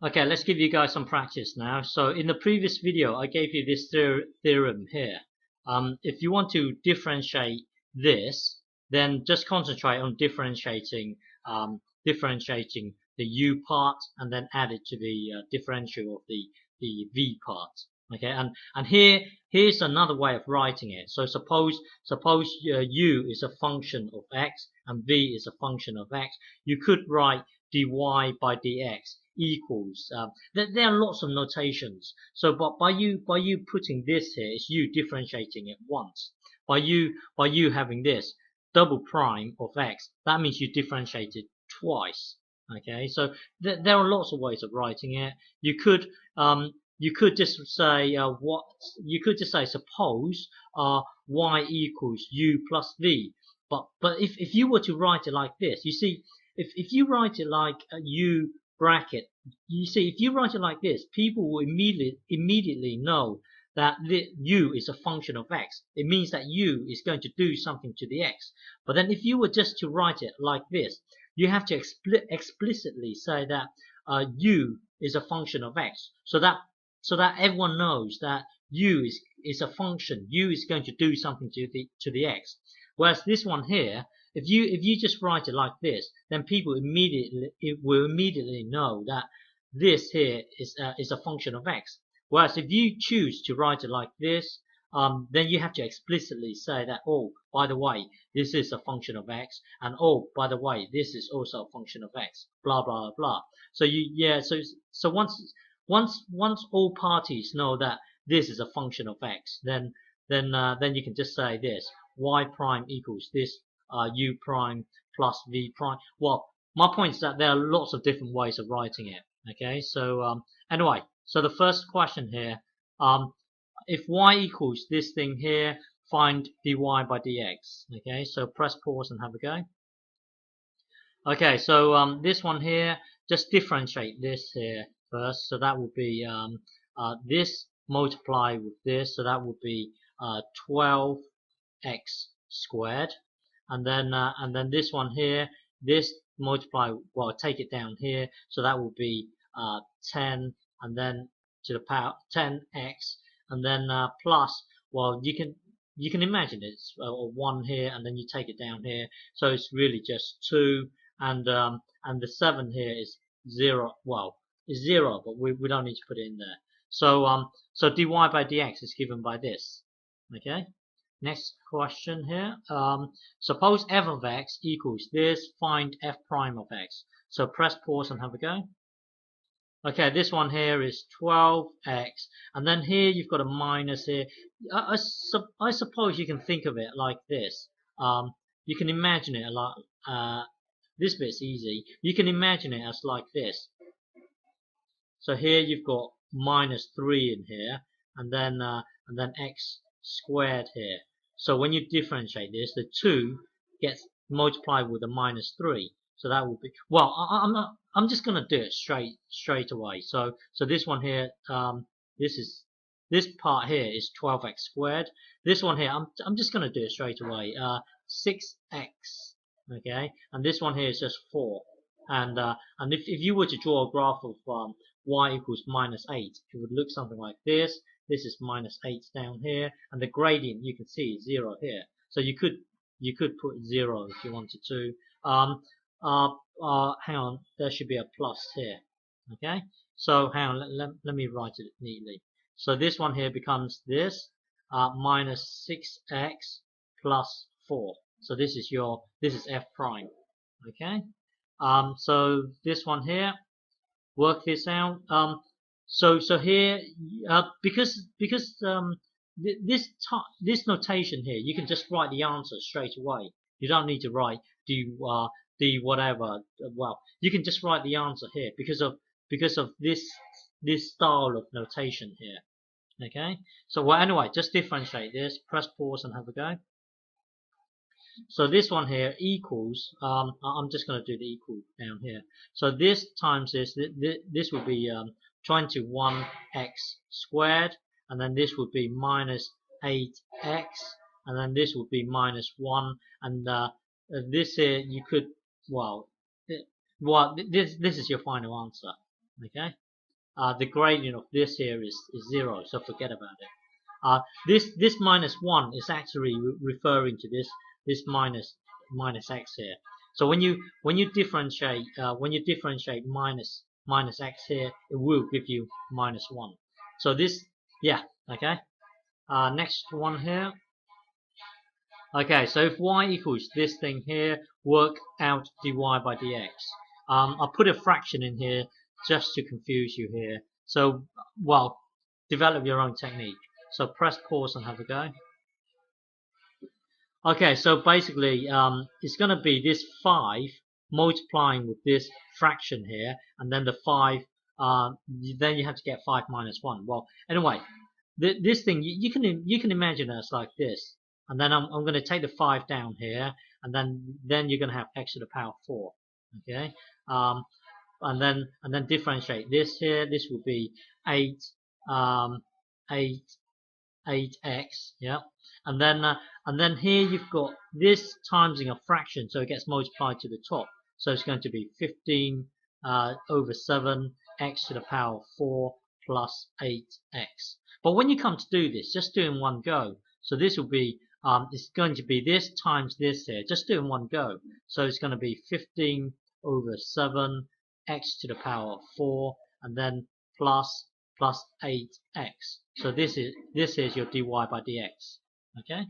Okay, let's give you guys some practice now. So in the previous video, I gave you this theorem here. If you want to differentiate this, then just concentrate on differentiating the u part, and then add it to the differential of the v part. Okay, and here's another way of writing it. So suppose u is a function of x and v is a function of x. You could write dy by dx equals there are lots of notations, so but by you putting this here, it's you differentiating it once. By you having this double prime of x, that means you differentiate it twice. Okay, so there are lots of ways of writing it. You could just say suppose y equals u plus v, but if you were to write it like this, you see, if you write it like u bracket, you see, if you write it like this, people will immediately know that the u is a function of x. It means that u is going to do something to the x. But then if you were just to write it like this, you have to explicitly say that u is a function of x, so that everyone knows that u is a function. U is going to do something to the x. Whereas this one here, if you just write it like this, then people will immediately know that this here is a function of x. Whereas if you choose to write it like this, then you have to explicitly say that, oh, by the way, this is a function of x, and oh, by the way, this is also a function of x. Blah blah blah. So so once all parties know that this is a function of x, then you can just say this: y prime equals this u prime plus v prime. Well, my point is that there are lots of different ways of writing it. Okay, so anyway, so the first question here, if y equals this thing here, find dy by dx. Okay, so press pause and have a go. Okay, so this one here, just differentiate this here first. So that would be this multiply with this, so that would be 12x squared. And then this one here, this multiply, well, take it down here, so that will be 10, and then to the power 10x, and then plus, well, you can imagine it's 1 here, and then you take it down here, so it's really just 2, and the 7 here is 0. Well, it's 0, but we don't need to put it in there. So so dy by dx is given by this. Okay. Next question here. Suppose f of x equals this, find f prime of x. So press pause and have a go. Okay, this one here is 12x, and then here you've got a minus here. I suppose you can think of it like this. You can imagine it like this bit's easy. You can imagine it as like this. So here you've got minus 3 in here, and then x squared here. So when you differentiate this, the 2 gets multiplied with a minus 3. So that will be, well, I'm just gonna do it straight away. So this one here, this part here is 12x squared. This one here, I'm just gonna do it straight away. 6x, okay, and this one here is just 4. And if you were to draw a graph of y equals minus 8, it would look something like this. This is minus 8 down here, and the gradient you can see is 0 here. So you could put 0 if you wanted to. Hang on, there should be a plus here. Okay, so hang on, let me write it neatly. So this one here becomes this minus 6x plus 4. So this is f prime. Okay, so this one here, work this out. So here, because this notation here, you can just write the answer straight away. You don't need to write d whatever. Well, you can just write the answer here because of this style of notation here. Okay. So well, anyway, just differentiate this. Press pause and have a go. So this one here equals, I'm just going to do the equal down here. So this times this would be 21x squared, and then this would be minus 8x, and then this would be minus 1, and this here you could, well, this is your final answer. Okay. the gradient of this here is 0, so forget about it. This minus 1 is actually referring to this minus x here. So when you differentiate minus x here, it will give you minus 1. So this, yeah, okay. Next one here. Okay, so if y equals this thing here, work out dy by dx. I'll put a fraction in here just to confuse you here. So, well, develop your own technique. So press pause and have a go. Okay, so basically, it's going to be this 5 multiplying with this fraction here, and then the 5, then you have to get 5 minus 1. Well, anyway, this thing, you can imagine it as like this. And then I'm going to take the 5 down here, and then you're going to have x to the power 4. Okay, and then differentiate this here. This will be 8 8x, yeah, and then here you've got this timesing a fraction, so it gets multiplied to the top. So it's going to be 15 over 7 x to the power 4 plus 8x. But when you come to do this, just do in one go. So this will be it's going to be this times this here. Just do in one go. So it's going to be 15 over 7 x to the power 4, and then plus 8x. So this is your dy by dx. Okay.